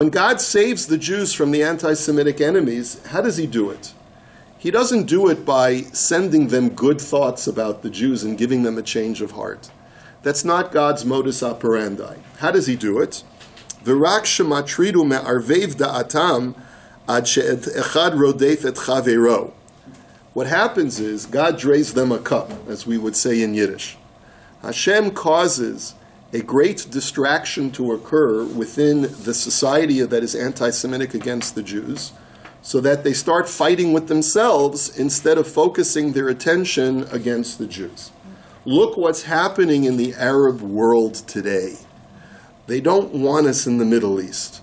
When God saves the Jews from the anti-Semitic enemies, how does he do it? He doesn't do it by sending them good thoughts about the Jews and giving them a change of heart. That's not God's modus operandi. How does he do it? V'rak shematridu me'arvev da'atam ad she'et echad rodef et chaveiro. What happens is God drains them a cup, as we would say in Yiddish. Hashem causes a great distraction to occur within the society that is anti-Semitic against the Jews, so that they start fighting with themselves instead of focusing their attention against the Jews. Look what's happening in the Arab world today. They don't want us in the Middle East,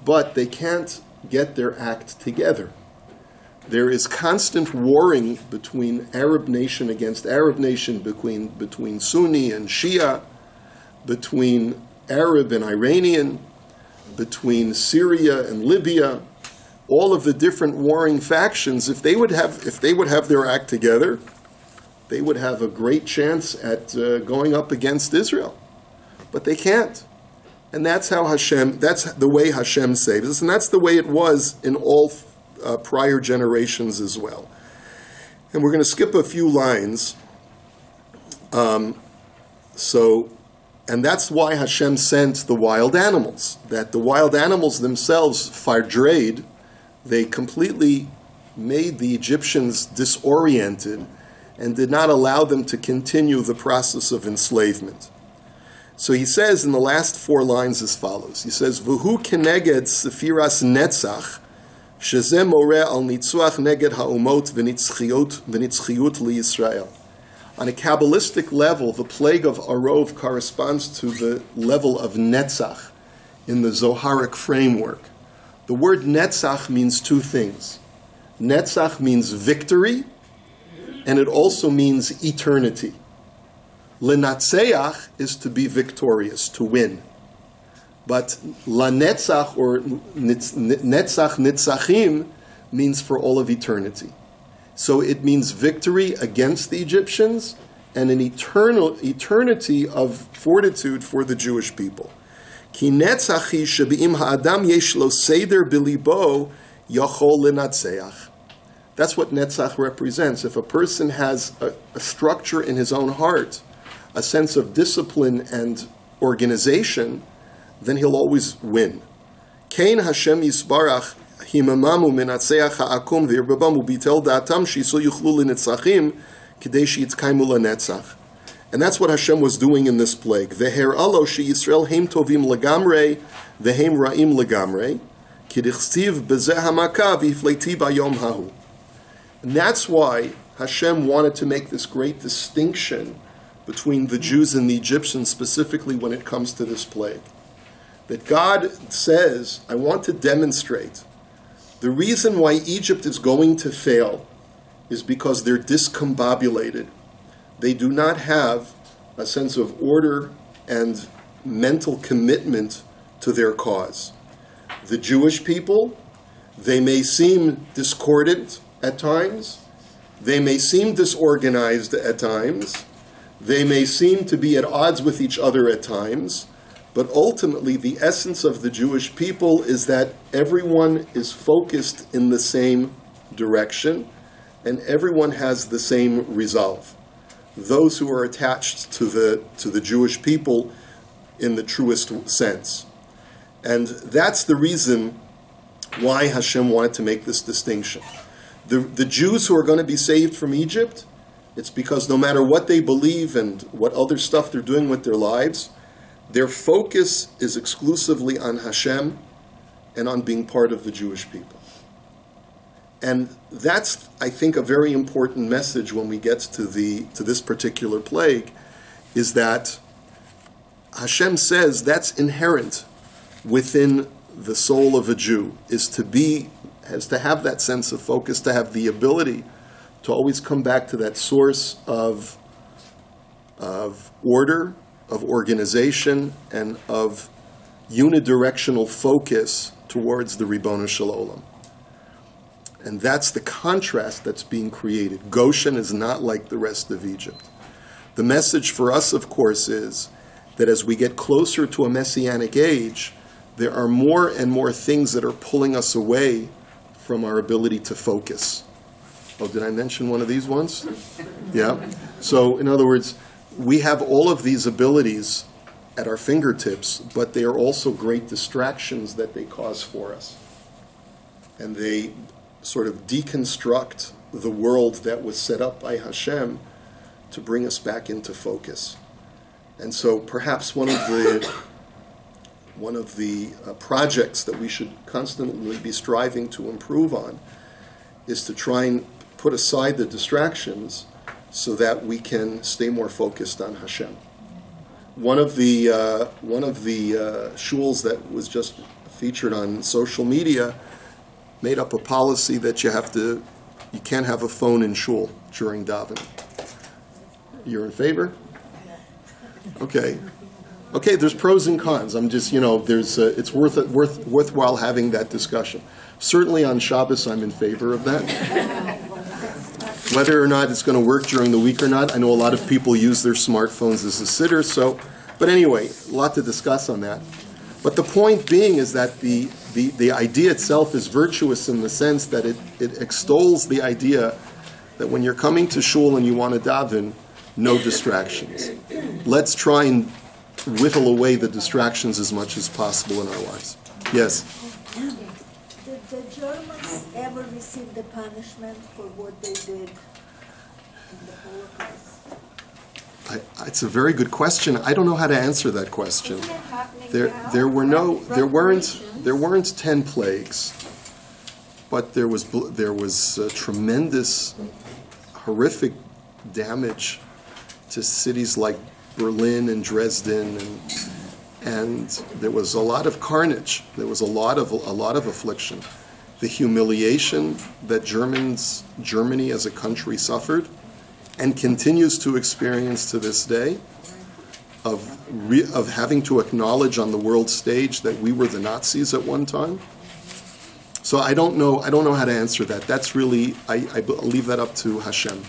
but they can't get their act together. There is constant warring between Arab nation against Arab nation, between Sunni and Shia, between Arab and Iranian, between Syria and Libya, all of the different warring factions. If they would have their act together, they would have a great chance at going up against Israel. But they can't. And that's the way Hashem saves us, and that's the way it was in all prior generations as well. And we're going to skip a few lines. And that's why Hashem sent the wild animals. That the wild animals themselves, fardreid, they completely made the Egyptians disoriented and did not allow them to continue the process of enslavement. So he says in the last 4 lines as follows. He says, V'hu keneged sefiras netzach, shezeh moreh al nitzuach neged ha'umot v'nitzchiyut liYisrael. On a Kabbalistic level, the plague of Arov corresponds to the level of Netzach in the Zoharic framework. The word Netzach means 2 things. Netzach means victory, and it also means eternity. Lenatseach is to be victorious, to win. But Lanetzach or Netzach Nitzachim means for all of eternity. So it means victory against the Egyptians and an eternity of fortitude for the Jewish people. Ki netzachi shebe'im ha'adam yesh lo seder bilibo yachol lenatzeach. That's what netzach represents. If a person has a structure in his own heart, a sense of discipline and organization, then he'll always win. Kain Hashem Yisbarach himamamu menatzeach ha'akum v'irbabamu bitel da'atam shiso yuchlu l'netzachim k'dei shiyitkaimu l'netzach. And that's what Hashem was doing in this plague. V'her alo sheYisrael heim tovim legamrei v'heim ra'im legamrei k'dichstiv b'zeh hamaka v'hifleiti b'yom hahu. And that's why Hashem wanted to make this great distinction between the Jews and the Egyptians, specifically when it comes to this plague. That God says, I want to demonstrate the reason why Egypt is going to fail is because they're discombobulated. They do not have a sense of order and mental commitment to their cause. The Jewish people, they may seem discordant at times. They may seem disorganized at times. They may seem to be at odds with each other at times. But ultimately, the essence of the Jewish people is that everyone is focused in the same direction, and everyone has the same resolve. Those who are attached to the Jewish people in the truest sense. And that's the reason why Hashem wanted to make this distinction. The Jews who are going to be saved from Egypt, it's because no matter what they believe and what other stuff they're doing with their lives, their focus is exclusively on Hashem and on being part of the Jewish people. And that's, I think, a very important message when we get to this particular plague, is that Hashem says that's inherent within the soul of a Jew, has to have that sense of focus, to have the ability to always come back to that source of order, of organization, and of unidirectional focus towards the Ribono Shel Olam. And that's the contrast that's being created. Goshen is not like the rest of Egypt. The message for us, of course, is that as we get closer to a messianic age, there are more and more things that are pulling us away from our ability to focus. Oh, did I mention one of these ones? Yeah. So, in other words, we have all of these abilities at our fingertips, but they are also great distractions that they cause for us. And they sort of deconstruct the world that was set up by Hashem to bring us back into focus. And so perhaps one of the projects that we should constantly be striving to improve on is to try and put aside the distractions so that we can stay more focused on Hashem. One of the shuls that was just featured on social media made up a policy that you can't have a phone in shul during davening. You're in favor? Okay. Okay, there's pros and cons. I'm just, it's worthwhile having that discussion. Certainly on Shabbos, I'm in favor of that. Whether or not it's going to work during the week or not, I know a lot of people use their smartphones as a sitter, but anyway, a lot to discuss on that. But the point being is that the idea itself is virtuous in the sense that it extols the idea that when you're coming to shul and you want to daven, no distractions. Let's try and whittle away the distractions as much as possible in our lives. Yes? Did the Germans ever receive the punishment for what they did in the Holocaust? It's a very good question. I don't know how to answer that question. Isn't it happening now? There weren't 10 plagues, but there was tremendous, horrific damage to cities like Berlin and Dresden, and there was a lot of carnage. There was a lot of affliction. The humiliation that Germany as a country suffered and continues to experience to this day, of having to acknowledge on the world stage that we were the Nazis at one time. So I don't know how to answer that. That's really, I leave that up to Hashem.